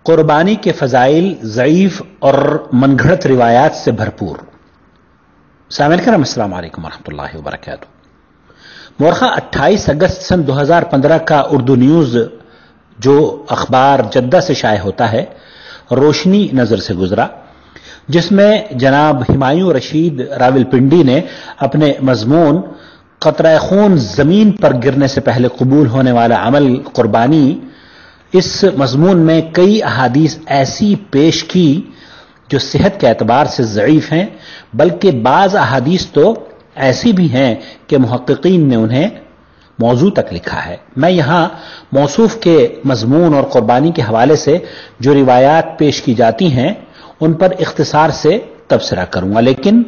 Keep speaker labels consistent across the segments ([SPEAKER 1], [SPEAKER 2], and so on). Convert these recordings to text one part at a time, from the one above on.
[SPEAKER 1] قربانی کے فضائل ضعیف اور من گھڑت روایات سے بھرپور۔ سامعین کرام السلام علیکم ورحمۃ اللہ وبرکاتہ۔ مورخہ 28 اگست سن 2015 کا اردو نیوز جو اخبار جدہ سے شائع ہوتا ہے روشنی نظر سے گزرا، جس میں جناب ہمایوں رشید راولپنڈی نے اپنے مضمون قطرہ خون زمین پر گرنے سے پہلے قبول ہونے والا عمل قربانی، اس مضمون میں کئی احادیث ایسی پیش کی جو صحت کے اعتبار سے ضعیف ہیں، بلکہ بعض احادیث تو ایسی بھی ہیں کہ محققین نے انہیں موضوع تک لکھا ہے۔ میں یہاں موصوف کے مضمون اور قربانی کے حوالے سے جو روایات پیش کی جاتی ہیں ان پر اختصار سے تبصرہ کروں گا، لیکن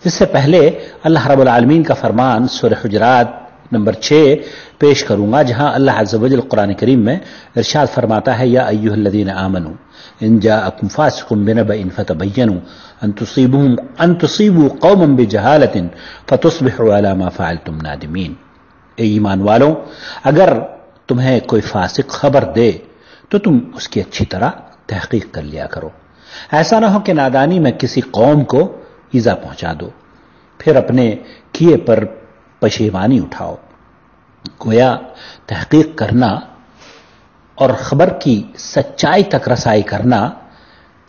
[SPEAKER 1] اس سے پہلے اللہ رب العالمین کا فرمان سورہ حجرات نمبر 6 پیش کروں گا، جہاں اللہ عز و جل قرآن کریم میں ارشاد فرماتا ہے، یا ایھا الذین آمنوا ان جاءکم فاسق بنبأ فتبینوا ان تصیبوا قوما بجہالۃ فتصبحوا علی ما فعلتم نادمین۔ اے ایمان والوں، اگر تمہیں کوئی فاسق خبر دے تو تم اس کی اچھی طرح تحقیق کر لیا کرو، ایسا نہ ہو کہ نادانی میں کسی قوم کو ایذا پہنچا دو، پھر اپنے کیے پر پشیمانی اٹھاؤ۔ گویا تحقیق کرنا اور خبر کی سچائی تک رسائی کرنا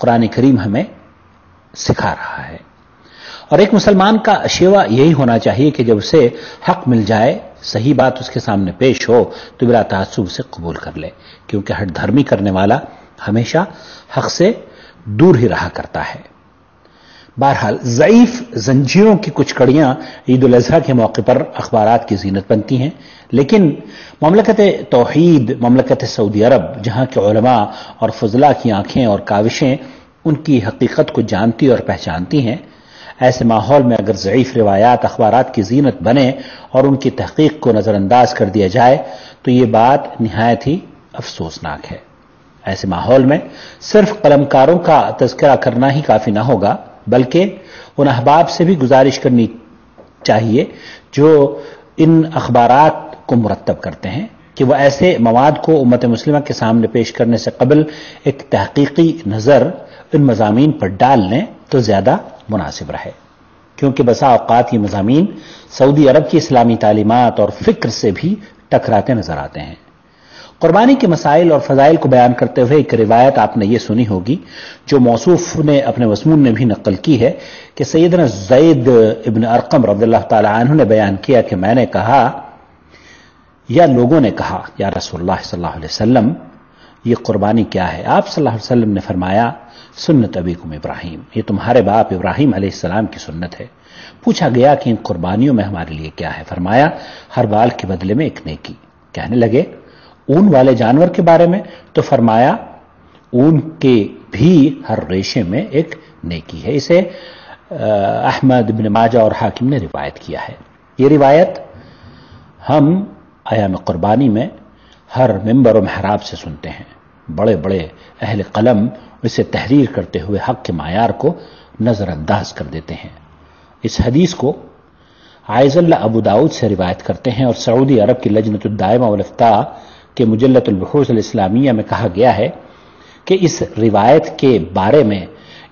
[SPEAKER 1] قرآن کریم ہمیں سکھا رہا ہے، اور ایک مسلمان کا شیوا یہی ہونا چاہیے کہ جب اسے حق مل جائے، صحیح بات اس کے سامنے پیش ہو تو بلا تعصب اسے قبول کر لے، کیونکہ ہٹ دھرمی کرنے والا ہمیشہ حق سے دور ہی رہا کرتا ہے۔ بہرحال ضعیف زنجیروں کی کچھ کڑیاں عید الاضحیٰ کے موقع پر اخبارات کی زینت بنتی ہیں، لیکن مملکت توحید، مملکت سعودی عرب، جہاں کے علماء اور فضلاء کی آنکھیں اور کاوشیں ان کی حقیقت کو جانتی اور پہچانتی ہیں، ایسے ماحول میں اگر ضعیف روایات اخبارات کی زینت بنے اور ان کی تحقیق کو نظر انداز کر دیا جائے تو یہ بات نہایت ہی افسوسناک ہے۔ ایسے ماحول میں صرف قلمکاروں کا تذکرہ کرنا ہی کافی نہ ہوگا، بلکہ ان احباب سے بھی گزارش کرنی چاہیے جو ان اخبارات کو مرتب کرتے ہیں کہ وہ ایسے مواد کو امت مسلمہ کے سامنے پیش کرنے سے قبل ایک تحقیقی نظر ان مضامین پر ڈال لیں تو زیادہ مناسب رہے، کیونکہ بسا اوقات یہ مضامین سعودی عرب کی اسلامی تعلیمات اور فکر سے بھی ٹکراتے نظر آتے ہیں۔ قربانی کے مسائل اور فضائل کو بیان کرتے ہوئے ایک روایت آپ نے یہ سنی ہوگی جو موصوف نے اپنے مضمون میں بھی نقل کی ہے کہ سیدنا زید ابن ارقم رضی اللہ تعالی عنہ نے بیان کیا کہ میں نے کہا یا لوگوں نے کہا یا رسول اللہ صلی اللہ علیہ وسلم یہ قربانی کیا ہے؟ آپ صلی اللہ علیہ وسلم نے فرمایا سنت ابیکم ابراہیم، یہ تمہارے باپ ابراہیم علیہ السلام کی سنت ہے۔ پوچھا گیا کہ ان قربانیوں میں ہمارے لیے کیا ہے؟ فرمایا ہر بال کے بدلے میں ایک نیکی۔ کہنے لگے اون والے جانور کے بارے میں؟ تو فرمایا اون کے بھی ہر ریشے میں ایک نیکی ہے۔ اسے احمد بن ماجہ اور حاکم نے روایت کیا ہے۔ یہ روایت ہم ایام قربانی میں ہر ممبر و محراب سے سنتے ہیں، بڑے بڑے اہل قلم اسے تحریر کرتے ہوئے حق کے معیار کو نظر انداز کر دیتے ہیں۔ اس حدیث کو عائض اللہ ابو داؤد سے روایت کرتے ہیں، اور سعودی عرب کی لجنۃ الدائمہ والافتاء کہ مجلۃ البحوث الاسلامیہ میں کہا گیا ہے کہ اس روایت کے بارے میں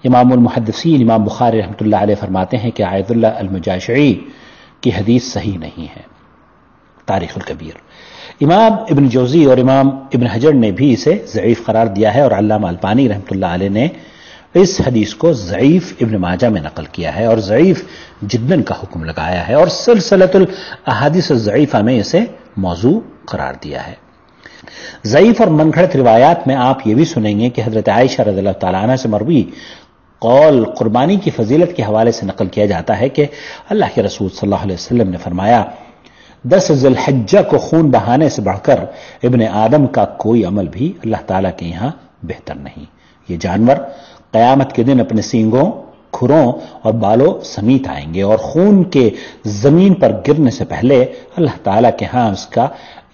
[SPEAKER 1] امام المحدثین امام بخاری رحمۃ اللہ علیہ فرماتے ہیں کہ عائض اللہ المجاشعی کی حدیث صحیح نہیں ہے۔ تاریخ الکبیر۔ امام ابن جوزی اور امام ابن حجر نے بھی اسے ضعیف قرار دیا ہے، اور علامہ البانی رحمۃ اللہ علیہ نے اس حدیث کو ضعیف ابن ماجہ میں نقل کیا ہے اور ضعیف جداً کا حکم لگایا ہے، اور سلسلۃ الاحادیث الضعیفہ میں اسے موضوع قرار دیا ہے۔ ضعیف اور من گھڑت روایات میں آپ یہ بھی سنیں گے کہ حضرت عائشہ رضی اللہ تعالیٰ عنہ سے مروی قول قربانی کی فضیلت کے حوالے سے نقل کیا جاتا ہے کہ اللہ کے رسول صلی اللہ علیہ وسلم نے فرمایا 10 ذی الحجہ کو خون بہانے سے بڑھ کر ابن آدم کا کوئی عمل بھی اللہ تعالیٰ کے یہاں بہتر نہیں۔ یہ جانور قیامت کے دن اپنے سینگوں، کھروں اور بالوں سمیت آئیں گے، اور خون کے زمین پر گرنے سے پہلے اللہ تعالیٰ کے ہاں اس کا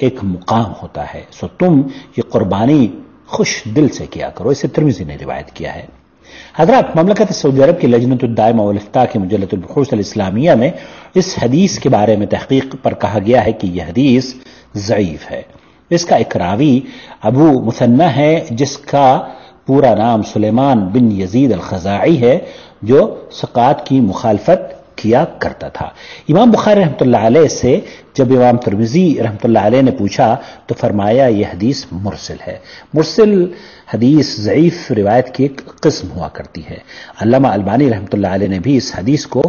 [SPEAKER 1] ایک مقام ہوتا ہے، سو تم یہ قربانی خوش دل سے کیا کرو۔ اسے ترمذی نے روایت کیا ہے۔ حضرات، مملکت سعودی عرب کی لجنۃ الدائمہ والافتاء کی مجلۃ البحوث الاسلامیہ میں اس حدیث کے بارے میں تحقیق پر کہا گیا ہے کہ یہ حدیث ضعیف ہے۔ اس کا ایک راوی ابو مثنہ ہے جس کا پورا نام سلیمان بن یزید الخزاعی ہے جو ثقات کی مخالفت کیا کرتا تھا۔ امام بخاری رحمۃ اللہ علیہ سے جب امام ترمذی رحمۃ اللہ علیہ نے پوچھا تو فرمایا یہ حدیث مرسل ہے۔ مرسل حدیث ضعیف روایت کی ایک قسم ہوا کرتی ہے۔ علامہ البانی رحمۃ اللہ علیہ نے بھی اس حدیث کو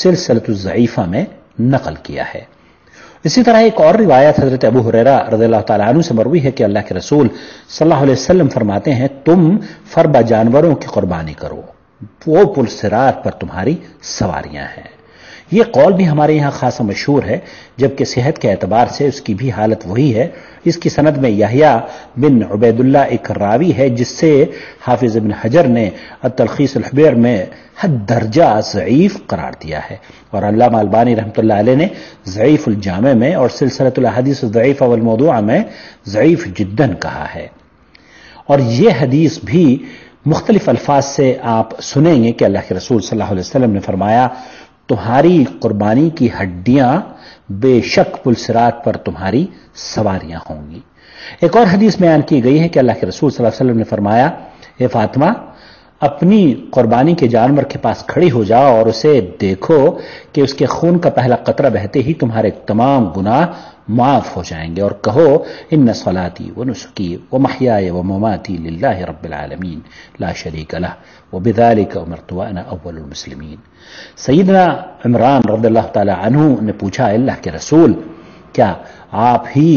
[SPEAKER 1] سلسلۃ الضعیفہ میں نقل کیا ہے۔ اسی طرح ایک اور روایت حضرت ابو ہریرہ رضی اللہ تعالیٰ عنہ سے مروی ہے کہ اللہ کے رسول صلی اللہ علیہ وسلم فرماتے ہیں تم فربا جانوروں کی قربانی کرو، وہ پل صراط پر تمہاری سواریاں ہیں۔ یہ قول بھی ہمارے یہاں خاصا مشہور ہے، جبکہ صحت کے اعتبار سے اس کی بھی حالت وہی ہے۔ اس کی سند میں یحییٰ بن عبید اللہ ایک راوی ہے جس سے حافظ ابن حجر نے التلخیص الحبیر میں حد درجہ ضعیف قرار دیا ہے، اور علامہ البانی رحمۃ اللہ علیہ نے ضعیف الجامع میں اور سلسلۃ الاحادیث الضعیفہ والموضوعہ میں ضعیف جداً کہا ہے۔ اور یہ حدیث بھی مختلف الفاظ سے آپ سنیں گے کہ اللہ کے رسول صلی اللہ علیہ وسلم نے فرمایا تمہاری قربانی کی ہڈیاں بے شک پل صراط پر تمہاری سواریاں ہوں گی۔ ایک اور حدیث بیان کی گئی ہے کہ اللہ کے رسول صلی اللہ علیہ وسلم نے فرمایا اے فاطمہ اپنی قربانی کے جانور کے پاس کھڑی ہو جاؤ اور اسے دیکھو کہ اس کے خون کا پہلا قطرہ بہتے ہی تمہارے تمام گناہ معاف ہو جائیں گے، اور کہو ان صلاتی و نسکی و محیای و مماتی للہ رب العالمین لا شریک لہ وبذالک امرت وانا اول المسلمین۔ سیدنا عمران رضی اللہ تعالی عنہ نے پوچھا اللہ کے رسول کیا آپ ہی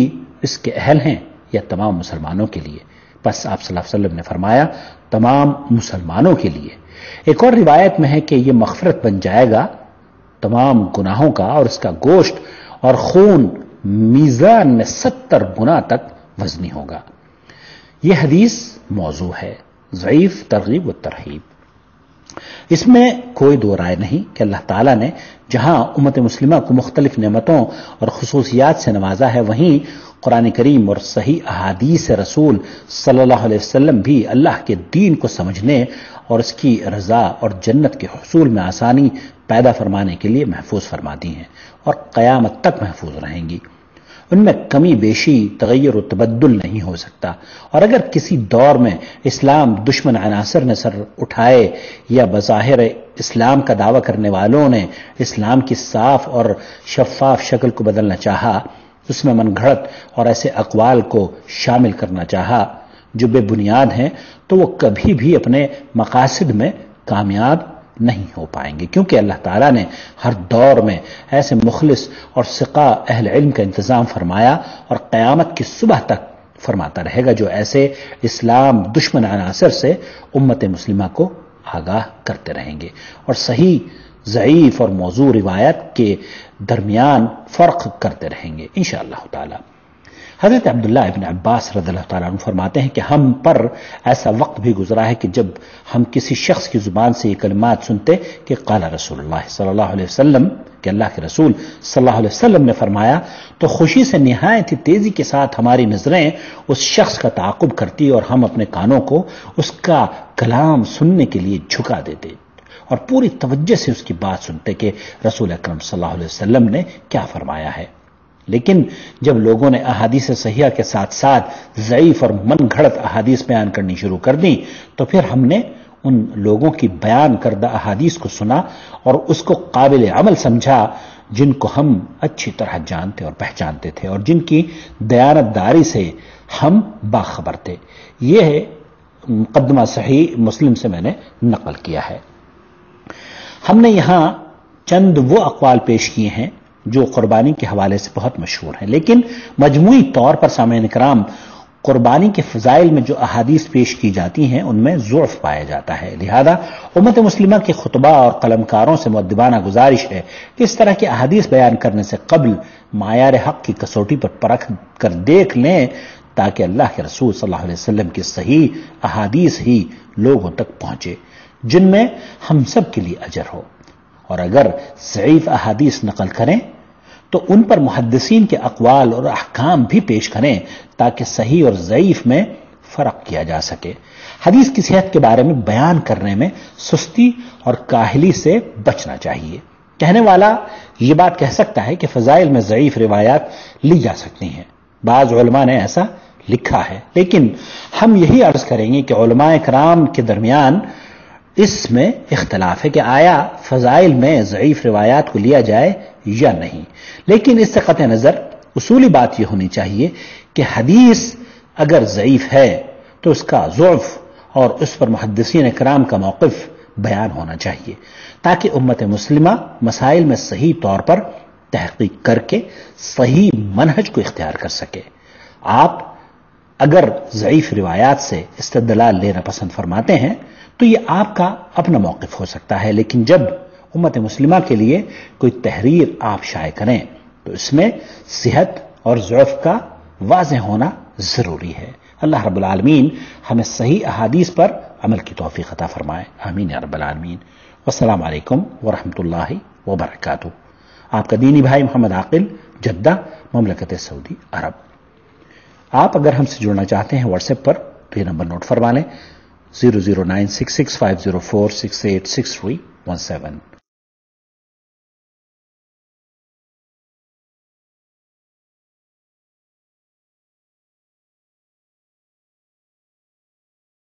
[SPEAKER 1] اس کے اہل ہیں یا تمام مسلمانوں کے لیے؟ بس آپ صلی اللہ علیہ وسلم نے فرمایا تمام مسلمانوں کے لیے۔ ایک اور روایت میں ہے کہ یہ مغفرت بن جائے گا تمام گناہوں کا، اور اس کا گوشت اور خون میزان میں 70 گنا تک وزنی ہوگا۔ یہ حدیث موضوع ہے، ضعیف ترغیب و ترہیب۔ اس میں کوئی دو رائے نہیں کہ اللہ تعالیٰ نے جہاں امت مسلمہ کو مختلف نعمتوں اور خصوصیات سے نوازا ہے، وہیں قرآن کریم اور صحیح احادیث رسول صلی اللہ علیہ وسلم بھی اللہ کے دین کو سمجھنے اور اس کی رضا اور جنت کے حصول میں آسانی پیدا فرمانے کے لیے محفوظ فرماتی ہیں اور قیامت تک محفوظ رہیں گی۔ ان میں کمی بیشی، تغیر و تبدل نہیں ہو سکتا، اور اگر کسی دور میں اسلام دشمن عناصر نے سر اٹھائے یا بظاہر اسلام کا دعویٰ کرنے والوں نے اسلام کی صاف اور شفاف شکل کو بدلنا چاہا، اس میں من گھڑت اور ایسے اقوال کو شامل کرنا چاہا جو بے بنیاد ہیں، تو وہ کبھی بھی اپنے مقاصد میں کامیاب نہیں ہو پائیں گے، کیونکہ اللہ تعالیٰ نے ہر دور میں ایسے مخلص اور ثقہ اہل علم کا انتظام فرمایا اور قیامت کی صبح تک فرماتا رہے گا جو ایسے اسلام دشمن عناصر سے امت مسلمہ کو آگاہ کرتے رہیں گے اور صحیح، ضعیف اور موضوع روایت کے درمیان فرق کرتے رہیں گے انشاءاللہ تعالی۔ حضرت عبداللہ ابن عباس رضی اللہ تعالیٰ عنہ فرماتے ہیں کہ ہم پر ایسا وقت بھی گزرا ہے کہ جب ہم کسی شخص کی زبان سے یہ کلمات سنتے کہ قال رسول اللہ صلی اللہ علیہ وسلم، کہ اللہ کے رسول صلی اللہ علیہ وسلم نے فرمایا، تو خوشی سے نہایت تیزی کے ساتھ ہماری نظریں اس شخص کا تعاقب کرتی اور ہم اپنے کانوں کو اس کا کلام سننے کے لیے جھکا دیتے اور پوری توجہ سے اس کی بات سنتے کہ رسول اکرم صلی اللہ علیہ وسلم نے کیا فرمایا ہے۔ لیکن جب لوگوں نے احادیث صحیحہ کے ساتھ ساتھ ضعیف اور من گھڑت احادیث بیان کرنی شروع کر دی تو پھر ہم نے ان لوگوں کی بیان کردہ احادیث کو سنا اور اس کو قابل عمل سمجھا جن کو ہم اچھی طرح جانتے اور پہچانتے تھے اور جن کی دیانت داری سے ہم باخبر تھے۔ یہ مقدمہ صحیح مسلم سے میں نے نقل کیا ہے۔ ہم نے یہاں چند وہ اقوال پیش کیے ہیں جو قربانی کے حوالے سے بہت مشہور ہیں، لیکن مجموعی طور پر سامعین کرام قربانی کے فضائل میں جو احادیث پیش کی جاتی ہیں ان میں ضعف پایا جاتا ہے، لہذا امت مسلمہ کے خطبہ اور قلمکاروں سے مؤدبانہ گزارش ہے کہ اس طرح کی احادیث بیان کرنے سے قبل معیار حق کی کسوٹی پر پرکھ کر دیکھ لیں تاکہ اللہ کے رسول صلی اللہ علیہ وسلم کی صحیح احادیث ہی لوگوں تک پہنچے جن میں ہم سب کے لیے اجر ہو، اور اگر ضعیف احادیث نقل کریں تو ان پر محدثین کے اقوال اور احکام بھی پیش کریں تاکہ صحیح اور ضعیف میں فرق کیا جا سکے۔ حدیث کی صحت کے بارے میں بیان کرنے میں سستی اور کاہلی سے بچنا چاہیے۔ کہنے والا یہ بات کہہ سکتا ہے کہ فضائل میں ضعیف روایات لی جا سکتی ہیں، بعض علماء نے ایسا لکھا ہے، لیکن ہم یہی عرض کریں گے کہ علماء کرام کے درمیان اس میں اختلاف ہے کہ آیا فضائل میں ضعیف روایات کو لیا جائے یا نہیں، لیکن اس سے قطع نظر اصولی بات یہ ہونی چاہیے کہ حدیث اگر ضعیف ہے تو اس کا ضعف اور اس پر محدثین کرام کا موقف بیان ہونا چاہیے، تاکہ امت مسلمہ مسائل میں صحیح طور پر تحقیق کر کے صحیح منہج کو اختیار کر سکے۔ آپ اگر ضعیف روایات سے استدلال لینا پسند فرماتے ہیں تو یہ آپ کا اپنا موقف ہو سکتا ہے، لیکن جب امت مسلمہ کے لیے کوئی تحریر آپ شائع کریں تو اس میں صحت اور ضعف کا واضح ہونا ضروری ہے۔ اللہ رب العالمین ہمیں صحیح احادیث پر عمل کی توفیق عطا فرمائے، آمین یا رب العالمین۔ والسلام علیکم ورحمۃ اللہ وبرکاتہ۔ آپ کا دینی بھائی محمد عاقل، جدہ، مملکت سعودی عرب۔ آپ اگر ہم سے جڑنا چاہتے ہیں واٹس ایپ پر تو یہ نمبر نوٹ فرما لیں، 0096650468631